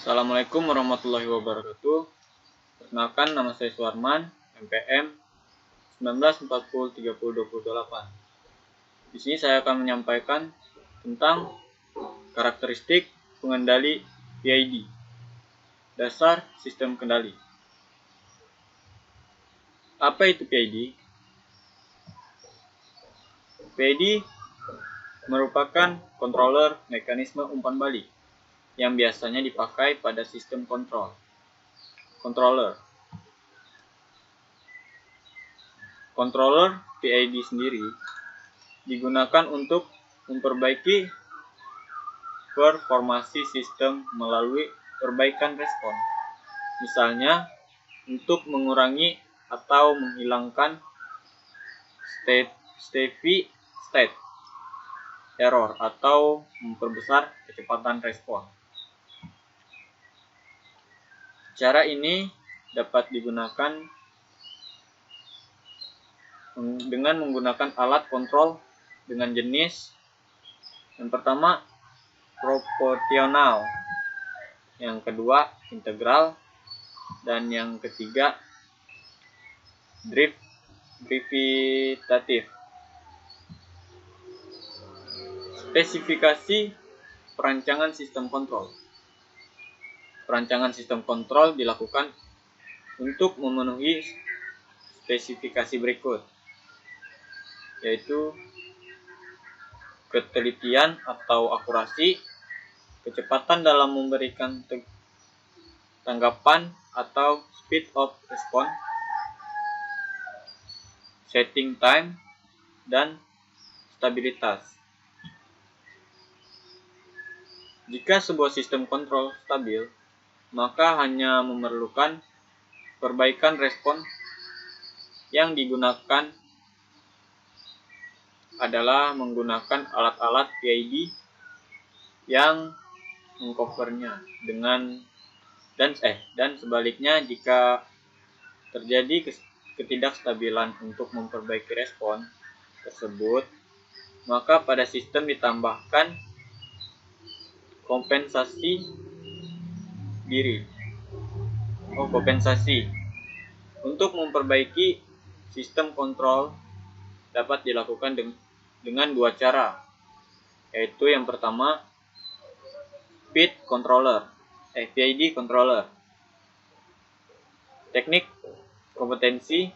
Assalamualaikum warahmatullahi wabarakatuh. Perkenalkan, nama saya Suarman, MPM 19403028. Di sini saya akan menyampaikan tentang karakteristik pengendali PID, dasar sistem kendali. Apa itu PID? PID merupakan controller mekanisme umpan balik yang biasanya dipakai pada sistem controller. Controller PID sendiri digunakan untuk memperbaiki performasi sistem melalui perbaikan respon. Misalnya, untuk mengurangi atau menghilangkan state error atau memperbesar kecepatan respon. Cara ini dapat digunakan dengan menggunakan alat kontrol dengan jenis yang pertama proporsional, yang kedua integral, dan yang ketiga derivatief. Spesifikasi perancangan sistem kontrol. Perancangan sistem kontrol dilakukan untuk memenuhi spesifikasi berikut, yaitu ketelitian atau akurasi, kecepatan dalam memberikan tanggapan atau speed of response, setting time, dan stabilitas. Jika sebuah sistem kontrol stabil, maka hanya memerlukan perbaikan respon. Yang digunakan adalah menggunakan alat-alat PID yang mengcovernya dan sebaliknya, jika terjadi ketidakstabilan untuk memperbaiki respon tersebut, maka pada sistem ditambahkan kompensasi untuk memperbaiki sistem kontrol dapat dilakukan dengan dua cara, yaitu yang pertama PID controller. Teknik kompetensi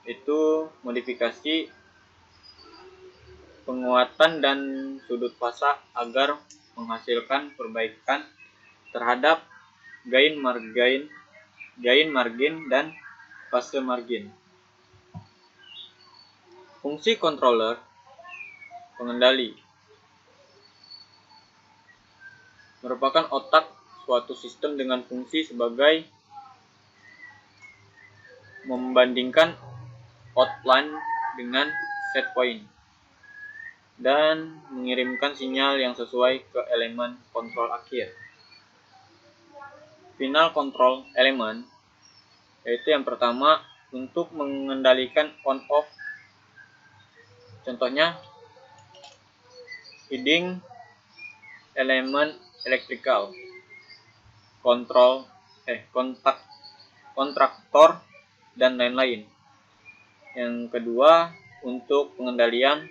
itu modifikasi penguatan dan sudut fasa agar menghasilkan perbaikan terhadap gain margin dan fase margin. Fungsi controller pengendali merupakan otak suatu sistem dengan fungsi sebagai membandingkan outline dengan set point dan mengirimkan sinyal yang sesuai ke elemen kontrol akhir. Final control element, yaitu yang pertama untuk mengendalikan on-off. Contohnya heading, elemen electrical, kontraktor, dan lain-lain. Yang kedua untuk pengendalian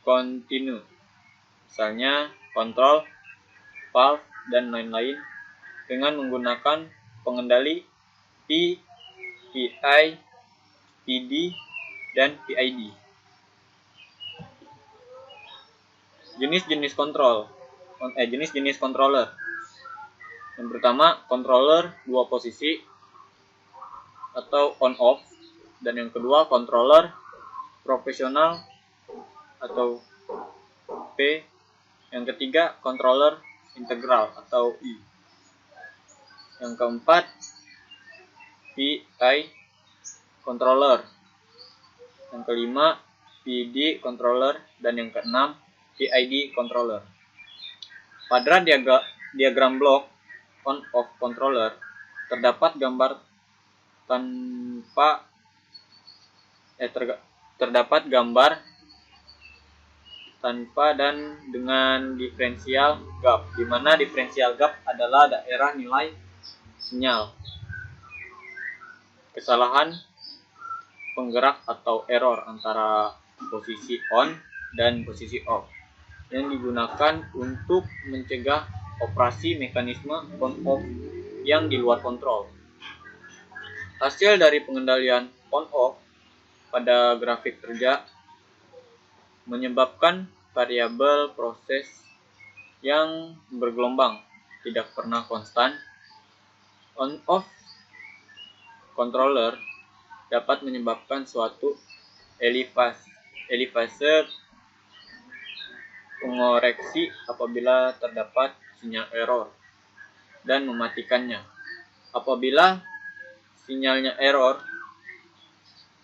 continue, misalnya kontrol, valve, dan lain-lain, dengan menggunakan pengendali P, PI, PD, dan PID. Jenis-jenis controller. Yang pertama, controller dua posisi atau on-off, dan yang kedua controller profesional atau P. Yang ketiga controller integral atau I. Yang keempat PI controller. Yang kelima PD controller, dan yang keenam PID controller. Pada diagram blok on-off controller terdapat gambar tanpa dan dengan diferensial gap, di mana diferensial gap adalah daerah nilai sinyal. Kesalahan penggerak atau error antara posisi on dan posisi off yang digunakan untuk mencegah operasi mekanisme on-off yang di luar kontrol. Hasil dari pengendalian on-off pada grafik kerja menyebabkan variabel proses yang bergelombang, tidak pernah konstan. On-off controller dapat menyebabkan suatu elevase pengoreksi apabila terdapat sinyal error dan mematikannya. Apabila sinyalnya error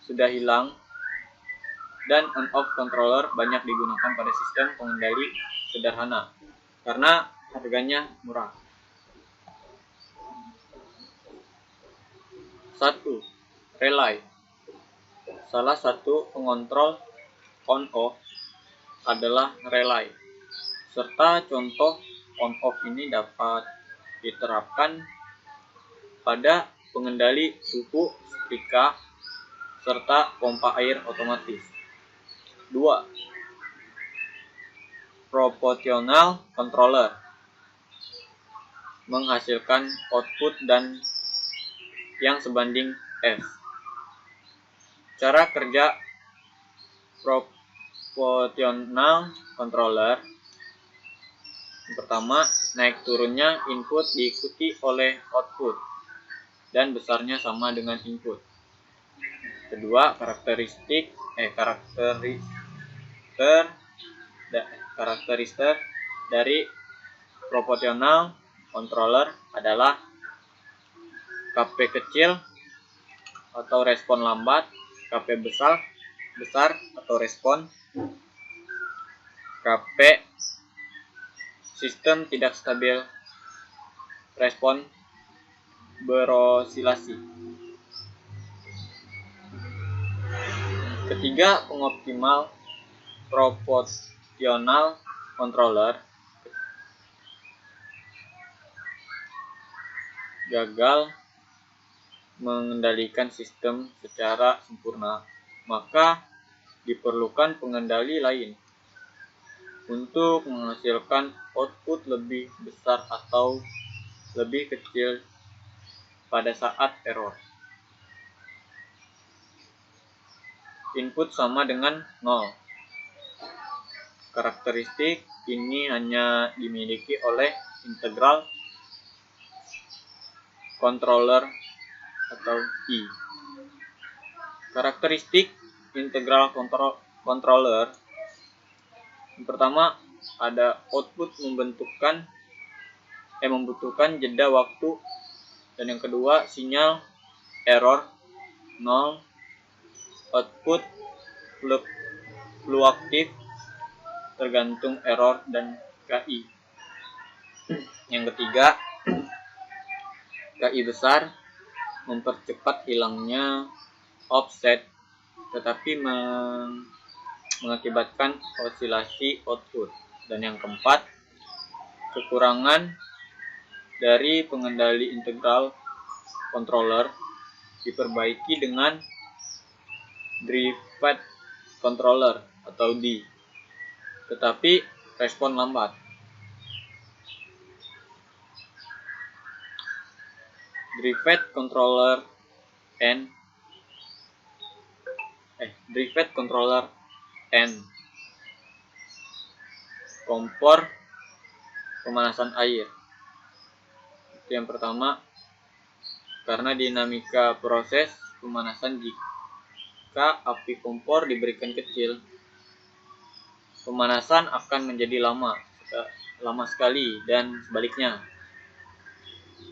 sudah hilang, dan on-off controller banyak digunakan pada sistem pengendali sederhana karena harganya murah. 1. Relay. Salah satu pengontrol on-off adalah relay, serta contoh on-off ini dapat diterapkan pada pengendali suhu setrika serta pompa air otomatis. 2. Proportional controller menghasilkan output dan yang sebanding S. Cara kerja proportional controller: yang pertama, naik turunnya input diikuti oleh output dan besarnya sama dengan input. Kedua, karakteristik dari proportional controller adalah Kp kecil atau respon lambat, Kp besar atau respon, Kp sistem tidak stabil, respon berosilasi. Ketiga, pengoptimal proportional controller gagal mengendalikan sistem secara sempurna, maka diperlukan pengendali lain untuk menghasilkan output lebih besar atau lebih kecil pada saat error. Input sama dengan 0. Karakteristik ini hanya dimiliki oleh integral controller atau I. Karakteristik integral controller: yang pertama, ada output membutuhkan jeda waktu, dan yang kedua, sinyal error 0, output fluktuatif tergantung error dan KI. Yang ketiga, KI besar mempercepat hilangnya offset tetapi mengakibatkan osilasi output. Dan yang keempat, kekurangan dari pengendali integral controller diperbaiki dengan driven controller atau D, tetapi respon lambat. Driven controller N. Kompor pemanasan air. Itu yang pertama, karena dinamika proses pemanasan jika api kompor diberikan kecil, pemanasan akan menjadi lama sekali, dan sebaliknya.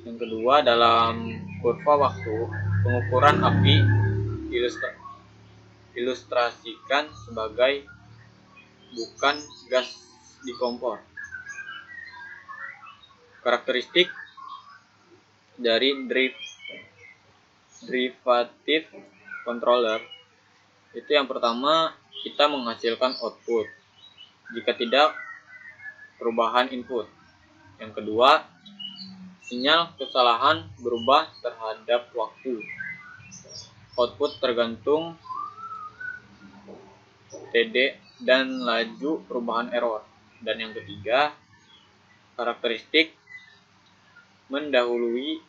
Yang kedua, dalam kurva waktu, pengukuran api ilustrasikan sebagai bukan gas di kompor. Karakteristik dari derivative controller itu yang pertama, kita menghasilkan output Jika tidak, perubahan input. Yang kedua, sinyal kesalahan berubah terhadap waktu. Output tergantung TD dan laju perubahan error. Dan yang ketiga, karakteristik mendahului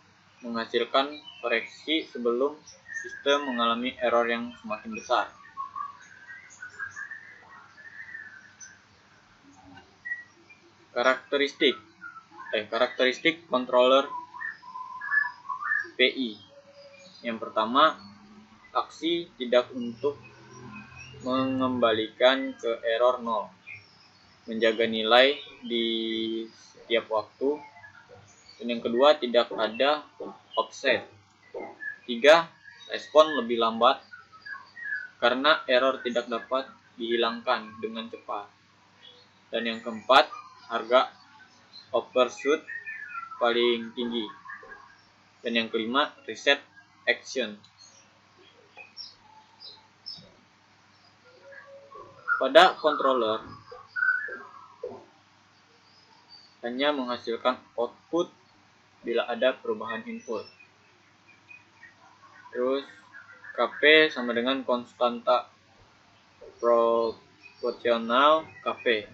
menghasilkan koreksi sebelum sistem mengalami error yang semakin besar. Karakteristik controller PI. Yang pertama, aksi tidak untuk mengembalikan ke error 0, menjaga nilai di setiap waktu. Dan yang kedua, tidak ada offset. 3. Respon lebih lambat karena error tidak dapat dihilangkan dengan cepat. Dan yang keempat, harga overshoot paling tinggi. Dan yang kelima, reset action. Pada controller hanya menghasilkan output bila ada perubahan input. Terus Kp sama dengan konstanta proporsional Kp.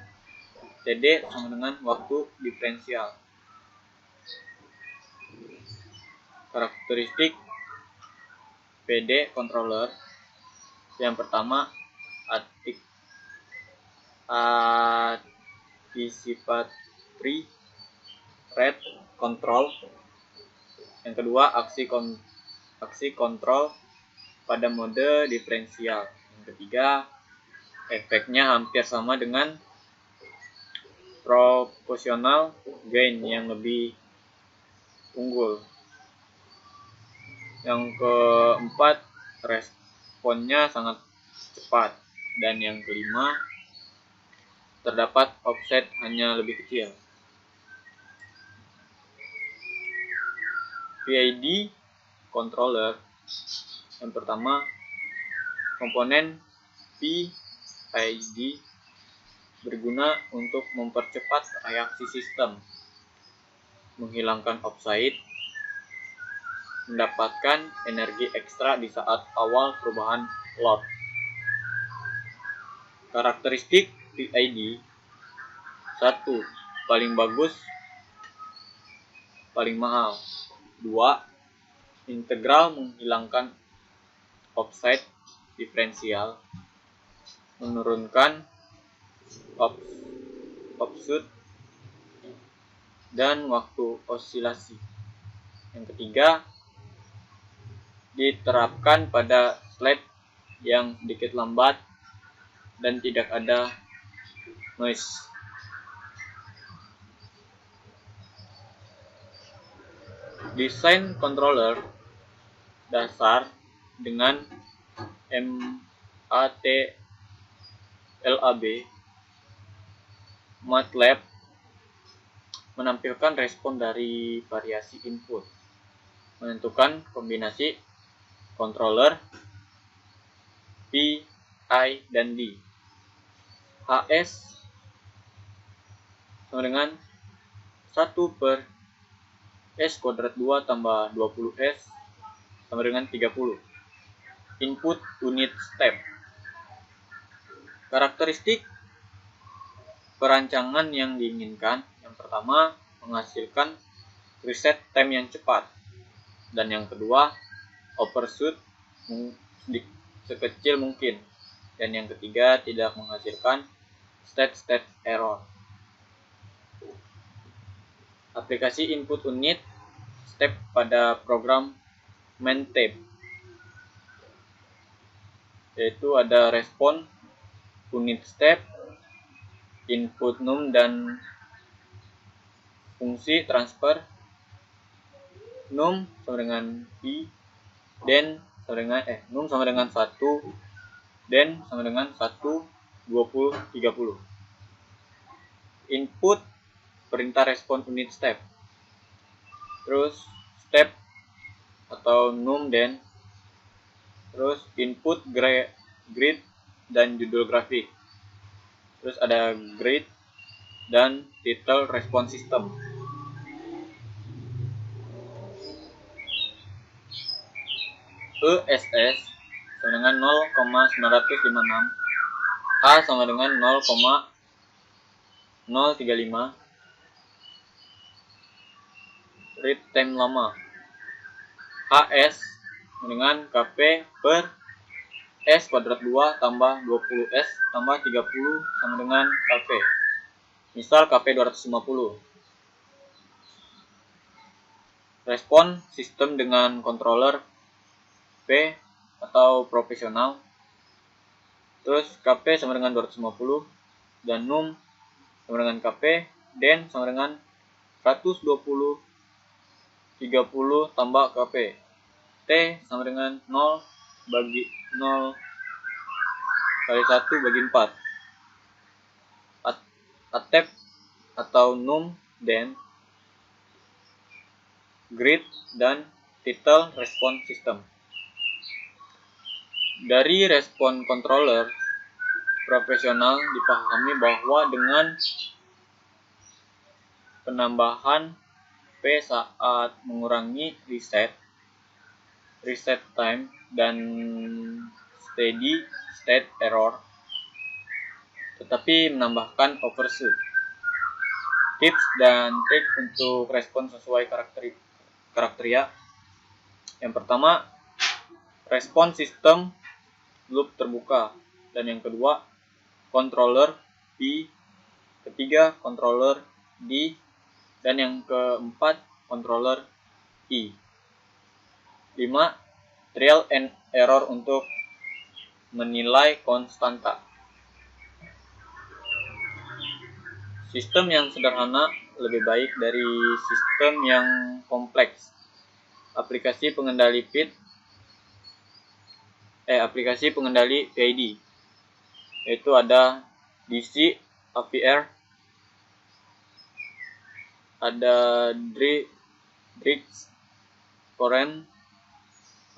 Td sama dengan waktu diferensial. Karakteristik PD controller. Yang pertama, anticipatory rate control. Yang kedua, aksi kontrol pada mode diferensial. Yang ketiga, efeknya hampir sama dengan proportional gain yang lebih unggul. Yang keempat, responnya sangat cepat. Dan yang kelima, terdapat offset hanya lebih kecil. PID controller. Yang pertama, komponen PID berguna untuk mempercepat reaksi sistem, menghilangkan offside, mendapatkan energi ekstra di saat awal perubahan load. Karakteristik PID. 1. Paling bagus, paling mahal. 2. Integral menghilangkan offside diferensial, menurunkan offshoot dan waktu osilasi. Yang ketiga, diterapkan pada slide yang sedikit lambat dan tidak ada noise. Desain controller dasar dengan MATLAB menampilkan respon dari variasi input, menentukan kombinasi controller P, I, dan D. HS sama dengan 1 per S kuadrat 2 tambah 20S sama dengan 30. Input unit step. Karakteristik perancangan yang diinginkan. Yang pertama, menghasilkan reset time yang cepat. Dan yang kedua, overshoot sekecil mungkin. Dan yang ketiga, tidak menghasilkan state error. Aplikasi input unit step pada program MATLAB, yaitu ada respon unit step, input num dan fungsi transfer. Num sama dengan i, den sama dengan num sama dengan 1, den sama dengan 1, 20, 30. Input perintah respon unit step. Terus step atau num den. Terus input grid dan judul grafik. Terus ada grid dan title response system. ESS sama dengan 0,956, H sama dengan 0,035, read time lama. HS dengan KP per S kuadrat 2 tambah 20S tambah 30 sama dengan KP. Misal KP 250. Respon sistem dengan controller P atau profesional. Terus KP sama dengan 250 dan num sama dengan KP, den sama dengan 120 30 tambah KP. T sama dengan 0 bagi 0 kali 1 bagi 4. Atep atau num, den, grid, dan title response system. Dari respon controller profesional dipahami bahwa dengan penambahan P saat mengurangi reset time, dan steady state error, tetapi menambahkan overshoot. Tips dan trik untuk respon sesuai karakteria. Yang pertama, respon sistem loop terbuka, dan yang kedua, controller P, ketiga controller D, dan yang keempat controller I. 5. Trial and error untuk menilai konstanta. Sistem yang sederhana lebih baik dari sistem yang kompleks. Aplikasi pengendali PID, yaitu ada DC, AVR, ada Drix, Current,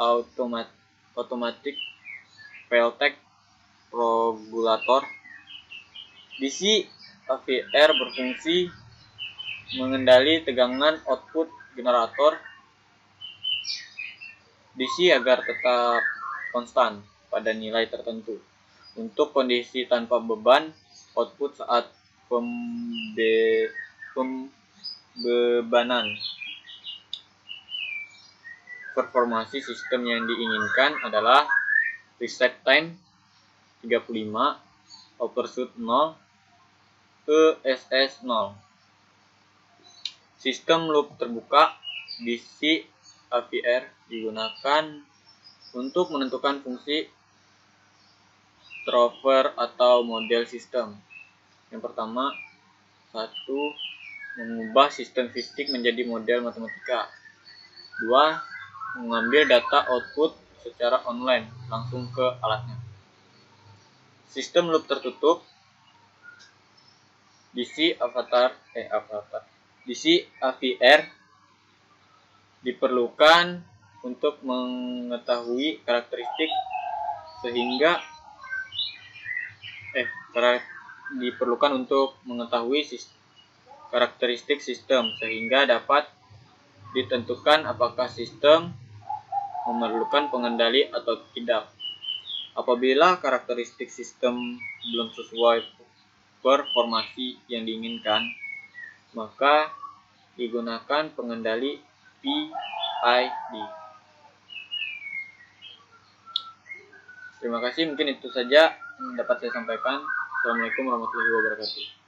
Automatic Failtech Regulator. DC AVR berfungsi mengendali tegangan output generator DC agar tetap konstan pada nilai tertentu. Untuk kondisi tanpa beban output saat pembebanan. Performasi sistem yang diinginkan adalah reset time 35, overshoot 0, ESS 0. Sistem loop terbuka DC AVR digunakan untuk menentukan fungsi driver atau model sistem. Yang pertama, 1. Mengubah sistem fisik menjadi model matematika. 2. Mengambil data output secara online langsung ke alatnya. Sistem loop tertutup DC AVR diperlukan untuk mengetahui karakteristik sistem sehingga dapat ditentukan apakah sistem memerlukan pengendali atau tidak. Apabila karakteristik sistem belum sesuai performasi yang diinginkan, maka digunakan pengendali PID. Terima kasih, mungkin itu saja yang dapat saya sampaikan. Assalamualaikum warahmatullahi wabarakatuh.